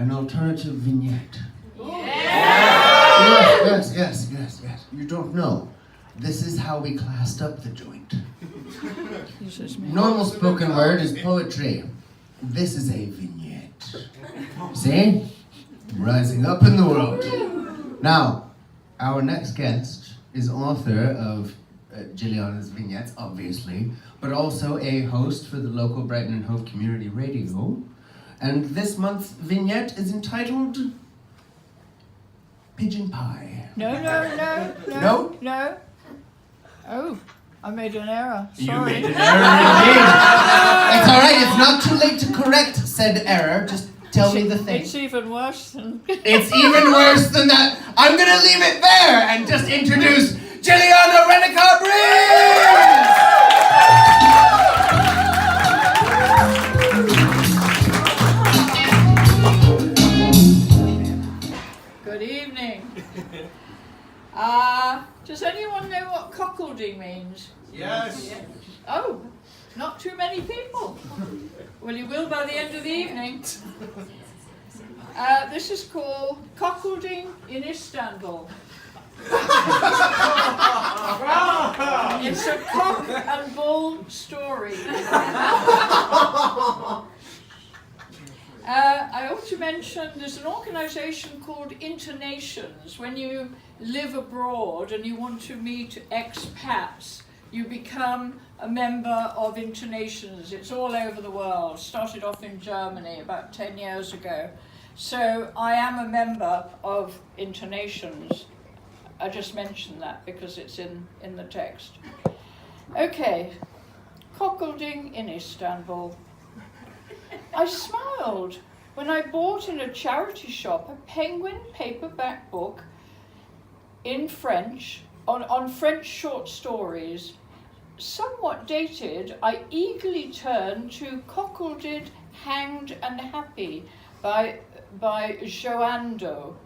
an alternative vignette. Yes. You don't know. This is how we classed up the joint. Normal spoken word is poetry. This is a vignette. See? Rising up in the world. Now, our next guest is author of Jilliana's vignettes, obviously, but also a host for the local Brighton and Hove Community Radio. And this month's vignette is entitled Pigeon Pie. No. No? Oh, I made an error. Sorry. You made an error indeed. It's alright, it's not too late to correct said error. Just tell me the thing. It's even worse than... It's even worse than that. I'm gonna leave it there and just introduce Jilliana Ranicar-Breese! Good evening. Does anyone know what cuckolding means? Yes. Oh, not too many people. Well, you will by the end of the evening. This is called Cuckolding in Istanbul. It's a cock and bull story. I ought to mention there's an organisation called Internations. When you live abroad and you want to meet expats, you become a member of Internations. It's all over the world. Started off in Germany about 10 years ago. So I am a member of Internations. I just mentioned that because it's in the text. Okay, cuckolding in Istanbul. I smiled when I bought in a charity shop a Penguin paperback book in French, on French short stories. Somewhat dated, I eagerly turned to Cuckolded, Hanged and Happy by Joando.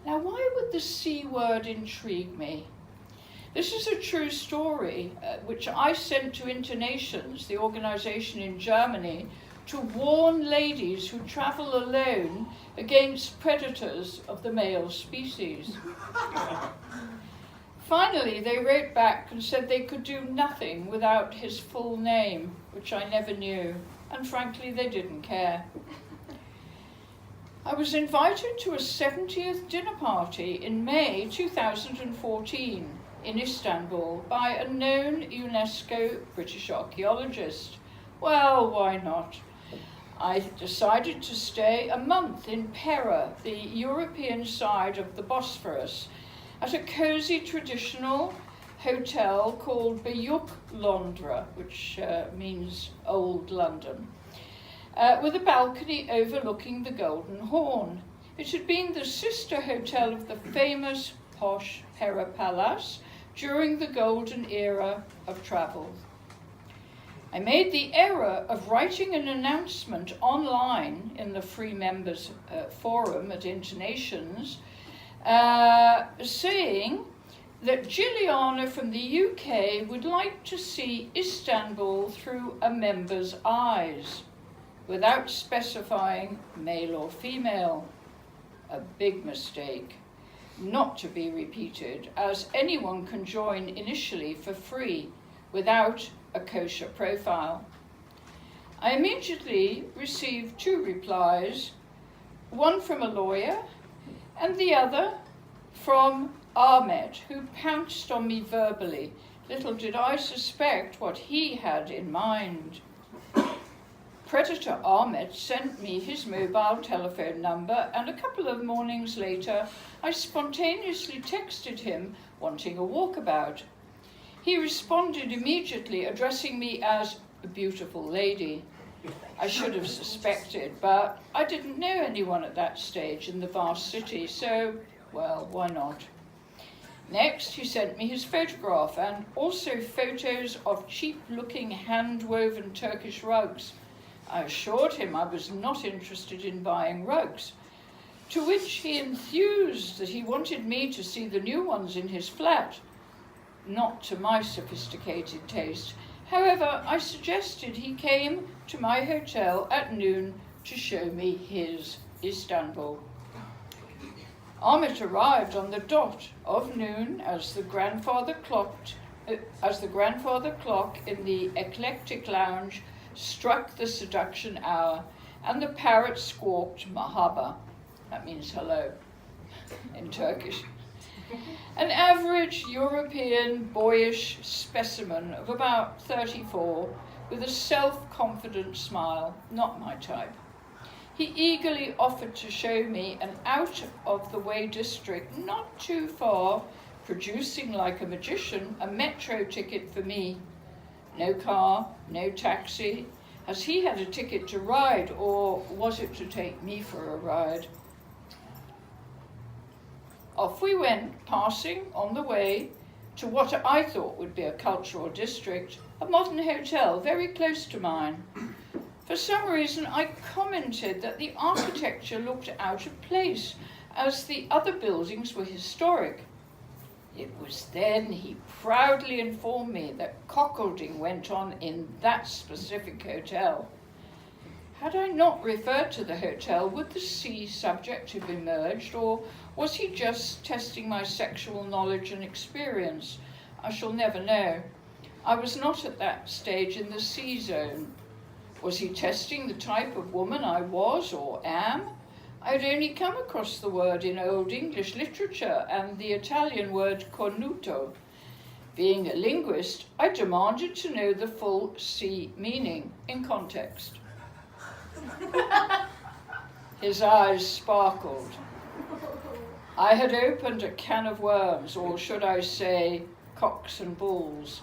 Now, why would the C word intrigue me? This is a true story, which I sent to Internations, the organisation in Germany, to warn ladies who travel alone against predators of the male species. Finally, they wrote back and said they could do nothing without his full name, which I never knew, and frankly, they didn't care. I was invited to a 70th dinner party in May 2014 in Istanbul by a known UNESCO British archaeologist. Well, why not? I decided to stay a month in Pera, the European side of the Bosphorus, at a cosy traditional hotel called Büyük Londra, which means Old London, with a balcony overlooking the Golden Horn. It had been the sister hotel of the famous posh Pera Palace during the golden era of travel. I made the error of writing an announcement online in the free members forum at Internations, saying that Jilliana from the UK would like to see Istanbul through a member's eyes, without specifying male or female. A big mistake, not to be repeated, as anyone can join initially for free without a kosher profile. I immediately received 2 replies, one from a lawyer and the other from Ahmed, who pounced on me verbally. Little did I suspect what he had in mind. Predator Ahmed sent me his mobile telephone number, and a couple of mornings later I spontaneously texted him wanting a walkabout. He responded immediately, addressing me as a beautiful lady. I should have suspected, but I didn't know anyone at that stage in the vast city, so, well, why not? Next, he sent me his photograph and also photos of cheap-looking hand-woven Turkish rugs. I assured him I was not interested in buying rugs, to which he enthused that he wanted me to see the new ones in his flat. Not to my sophisticated taste. However, I suggested he came to my hotel at noon to show me his Istanbul. Ahmet arrived on the dot of noon as the grandfather clock in the eclectic lounge struck the seduction hour, and the parrot squawked mahaba. That means hello in Turkish. An average European boyish specimen of about 34, with a self-confident smile, not my type. He eagerly offered to show me an out-of-the-way district not too far, producing like a magician a metro ticket for me. No car, no taxi, as he had a ticket to ride, or was it to take me for a ride? Off we went, passing on the way to what I thought would be a cultural district, a modern hotel very close to mine. For some reason, I commented that the architecture looked out of place, as the other buildings were historic. It was then he proudly informed me that cuckolding went on in that specific hotel. Had I not referred to the hotel, would the C subject have emerged, or was he just testing my sexual knowledge and experience? I shall never know. I was not at that stage in the C zone. Was he testing the type of woman I was or am? I'd only come across the word in Old English literature and the Italian word cornuto. Being a linguist, I demanded to know the full C meaning in context. His eyes sparkled. I had opened a can of worms, or should I say, cocks and balls.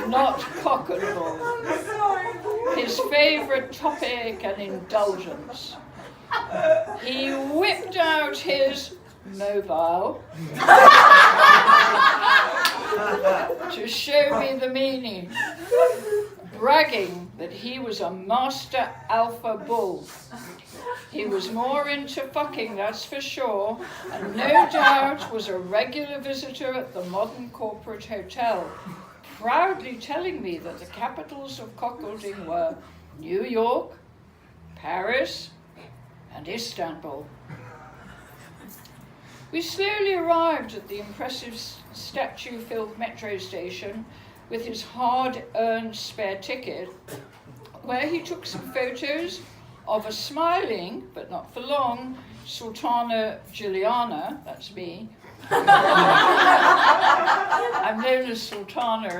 Not cock and bull. His favourite topic and indulgence. He whipped out his mobile to show me the meaning, bragging that he was a master alpha bull. He was more into fucking, that's for sure, and no doubt was a regular visitor at the modern corporate hotel, proudly telling me that the capitals of cuckolding were New York, Paris, and Istanbul. We slowly arrived at the impressive statue-filled metro station with his hard-earned spare ticket, where he took some photos of a smiling, but not for long, Sultana Jilliana, that's me. I'm known as Sultana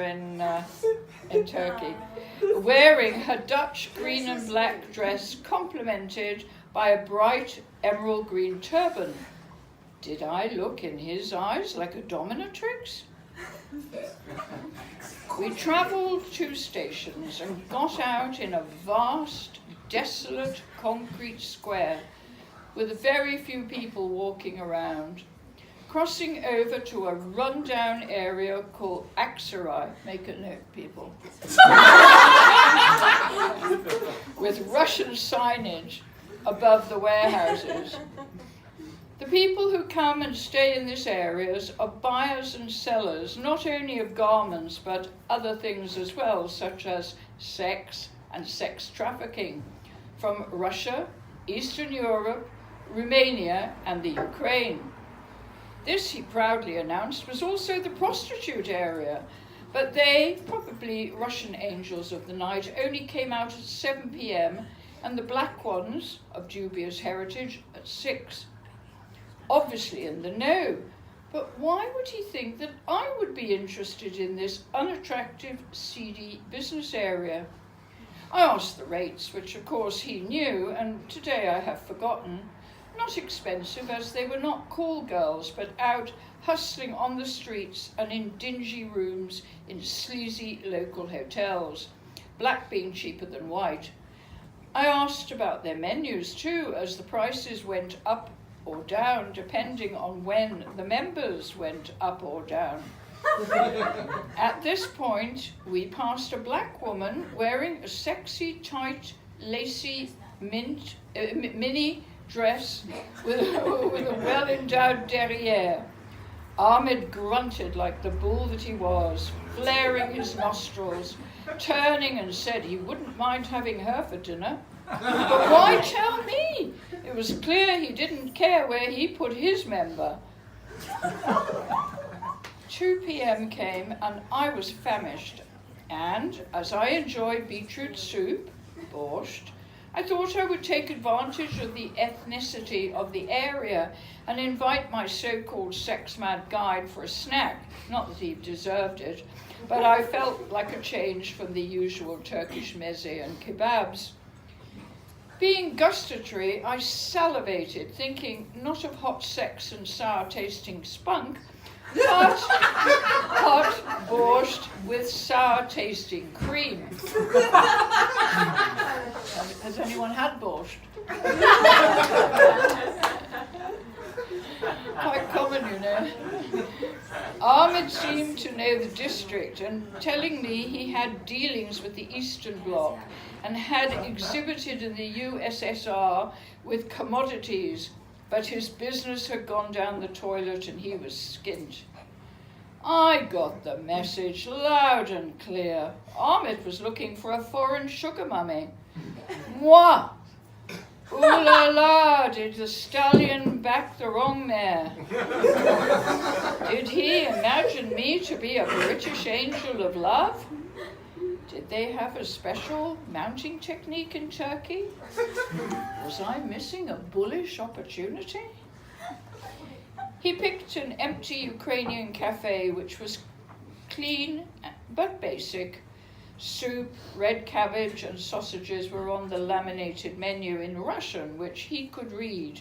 in Turkey, wearing her Dutch green and black dress complemented by a bright emerald green turban. Did I look in his eyes like a dominatrix? We travelled 2 stations and got out in a vast, desolate concrete square with very few people walking around, crossing over to a rundown area called Aksaray, make a note people, with Russian signage above the warehouses. The people who come and stay in this area are buyers and sellers, not only of garments, but other things as well, such as sex and sex trafficking, from Russia, Eastern Europe, Romania, and the Ukraine. This, he proudly announced, was also the prostitute area, but they, probably Russian angels of the night, only came out at 7 p.m, and the black ones, of dubious heritage, at 6. Obviously in the know, but why would he think that I would be interested in this unattractive, seedy business area? I asked the rates, which of course he knew, and today I have forgotten. Not expensive, as they were not call girls, but out hustling on the streets and in dingy rooms in sleazy local hotels, black being cheaper than white. I asked about their menus too, as the prices went up or down depending on when the members went up or down. At this point, we passed a black woman wearing a sexy, tight, lacy mini dress with a well-endowed derriere. Ahmed grunted like the bull that he was, flaring his nostrils, turning and said he wouldn't mind having her for dinner. But why tell me? It was clear he didn't care where he put his member. 2 p.m. came and I was famished. And as I enjoyed beetroot soup, borscht, I thought I would take advantage of the ethnicity of the area and invite my so-called sex-mad guide for a snack. Not that he deserved it, but I felt like a change from the usual Turkish meze and kebabs. Being gustatory, I salivated, thinking not of hot sex and sour-tasting spunk, but hot borscht with sour-tasting cream. Has anyone had borscht? Quite common, you know. Ahmed seemed to know the district and telling me he had dealings with the Eastern Bloc and had exhibited in the USSR with commodities, but his business had gone down the toilet and he was skint. I got the message loud and clear. Ahmed was looking for a foreign sugar mummy. Moi! Ooh la la, did the stallion back the wrong mare? Did he imagine me to be a British angel of love? Did they have a special mounting technique in Turkey? Was I missing a bullish opportunity? He picked an empty Ukrainian cafe which was clean but basic. Soup, red cabbage and sausages were on the laminated menu in Russian, which he could read.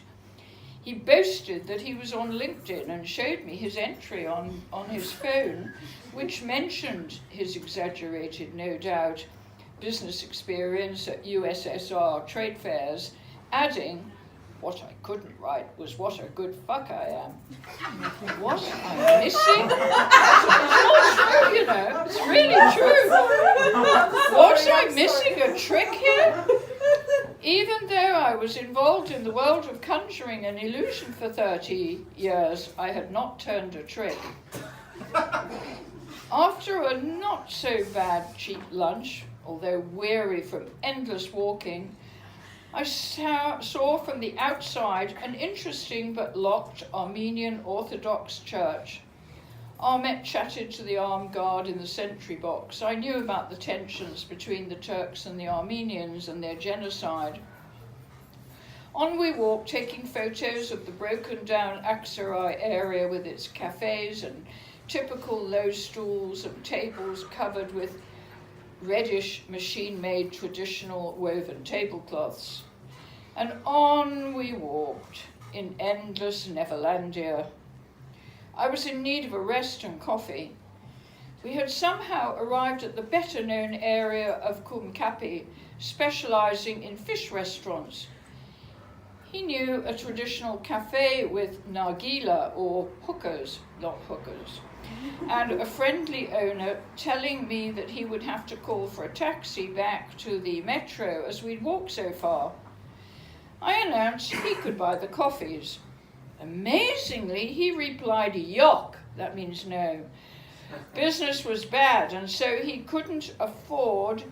He boasted that he was on LinkedIn and showed me his entry on his phone, which mentioned his exaggerated, no doubt, business experience at USSR trade fairs, adding, "What I couldn't write was what a good fuck I am." What I'm missing? It's all true, you know. It's really true. Was I missing a trick here? Even though I was involved in the world of conjuring and illusion for 30 years, I had not turned a trick. After a not so bad cheap lunch, although weary from endless walking, I saw from the outside an interesting but locked Armenian Orthodox church. Ahmet chatted to the armed guard in the sentry box. I knew about the tensions between the Turks and the Armenians and their genocide. On we walked, taking photos of the broken down Aksaray area with its cafes and typical low stools and tables covered with reddish machine-made traditional woven tablecloths. And on we walked in endless Neverlandia. I was in need of a rest and coffee. We had somehow arrived at the better-known area of Kumkapi, specializing in fish restaurants. He knew a traditional cafe with nargila, or hookahs, not hookers, and a friendly owner telling me that he would have to call for a taxi back to the metro as we'd walked so far. I announced he could buy the coffees. Amazingly, he replied, "Yok," that means no. Business was bad, and so he couldn't afford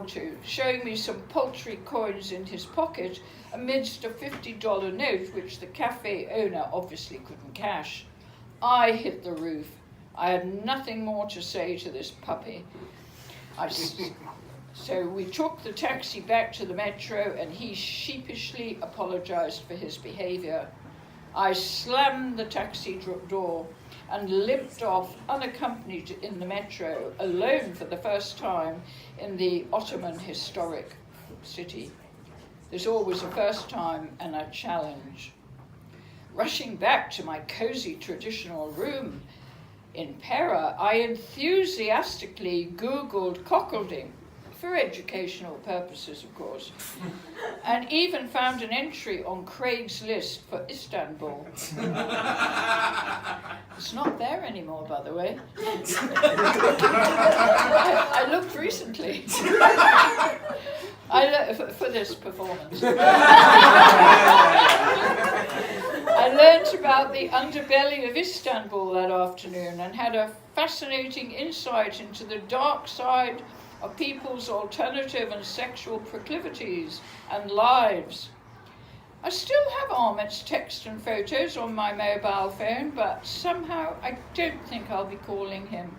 to, showing me some paltry coins in his pocket amidst a $50 note which the cafe owner obviously couldn't cash. I hit the roof. I had nothing more to say to this puppy. So we took the taxi back to the metro and he sheepishly apologized for his behavior. I slammed the taxi door and limped off unaccompanied in the metro, alone for the first time in the Ottoman historic city. There's always a first time and a challenge. Rushing back to my cozy traditional room in Pera, I enthusiastically Googled cockelding, for educational purposes, of course, and even found an entry on Craigslist for Istanbul. It's not there anymore, by the way. I looked recently. For this performance. I learnt about the underbelly of Istanbul that afternoon and had a fascinating insight into the dark side of people's alternative and sexual proclivities and lives. I still have Ahmet's text and photos on my mobile phone, but somehow I don't think I'll be calling him.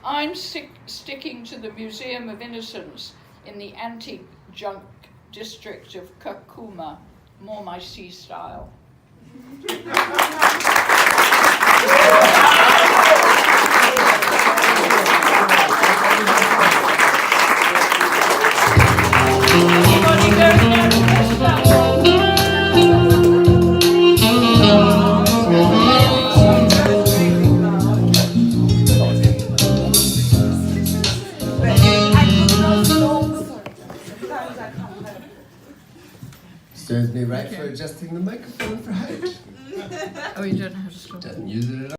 I'm sticking to the Museum of Innocence in the antique junk district of Kakuma, more my sea style. Anybody going there to Istanbul? Serves me right for adjusting the microphone for height. Oh, you don't have to stop. Doesn't use it at all.